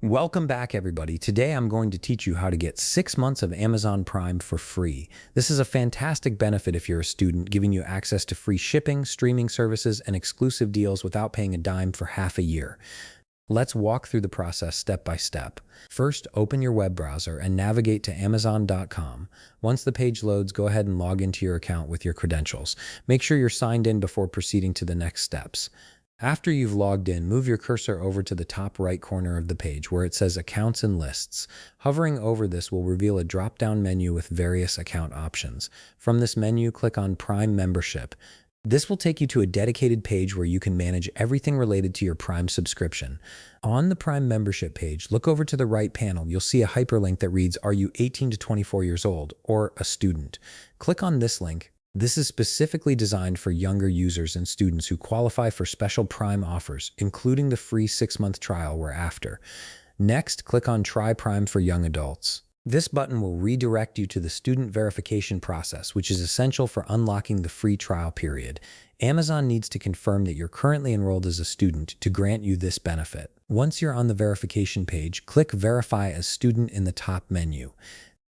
Welcome back, everybody. Today I'm going to teach you how to get 6 months of Amazon Prime for free. This is a fantastic benefit if you're a student, giving you access to free shipping, streaming services, and exclusive deals without paying a dime for half a year. Let's walk through the process step by step. First, open your web browser and navigate to Amazon.com. Once the page loads, go ahead and log into your account with your credentials. Make sure you're signed in before proceeding to the next steps. After you've logged in, move your cursor over to the top right corner of the page where it says Accounts and Lists. Hovering over this will reveal a drop-down menu with various account options. From this menu, click on Prime Membership. This will take you to a dedicated page where you can manage everything related to your Prime subscription. On the Prime membership page, look over to the right panel. You'll see a hyperlink that reads, "Are you 18 to 24 years old or a student?" Click on this link. This is specifically designed for younger users and students who qualify for special Prime offers, including the free 6-month trial we're after. Next, click on Try Prime for Young Adults. This button will redirect you to the student verification process, which is essential for unlocking the free trial period. Amazon needs to confirm that you're currently enrolled as a student to grant you this benefit. Once you're on the verification page, click Verify as Student in the top menu.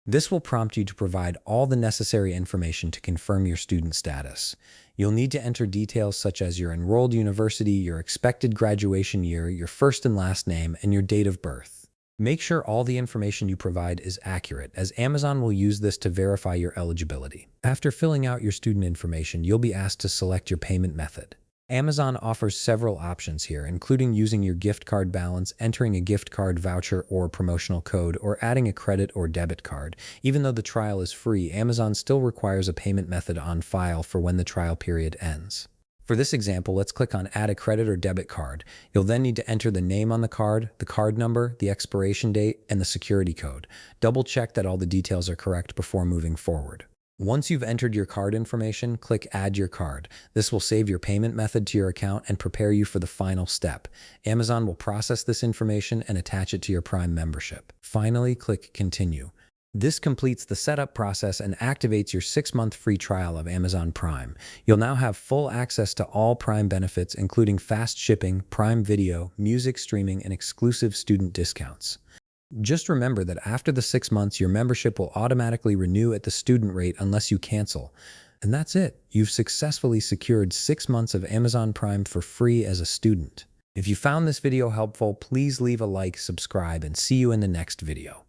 This will prompt you to provide all the necessary information to confirm your student status. You'll need to enter details such as your enrolled university, your expected graduation year, your first and last name, and your date of birth. Make sure all the information you provide is accurate, as Amazon will use this to verify your eligibility. After filling out your student information, you'll be asked to select your payment method. Amazon offers several options here, including using your gift card balance, entering a gift card voucher or promotional code, or adding a credit or debit card. Even though the trial is free, Amazon still requires a payment method on file for when the trial period ends. For this example, let's click on Add a credit or debit card. You'll then need to enter the name on the card number, the expiration date, and the security code. Double check that all the details are correct before moving forward. Once you've entered your card information, click Add your card. This will save your payment method to your account and prepare you for the final step. Amazon will process this information and attach it to your Prime membership. Finally, click Continue. This completes the setup process and activates your 6-month free trial of Amazon Prime. You'll now have full access to all Prime benefits, including fast shipping, Prime Video, music streaming, and exclusive student discounts. Just remember that after the 6 months, your membership will automatically renew at the student rate unless you cancel. And that's it. You've successfully secured 6 months of Amazon Prime for free as a student. If you found this video helpful, please leave a like, subscribe, and see you in the next video.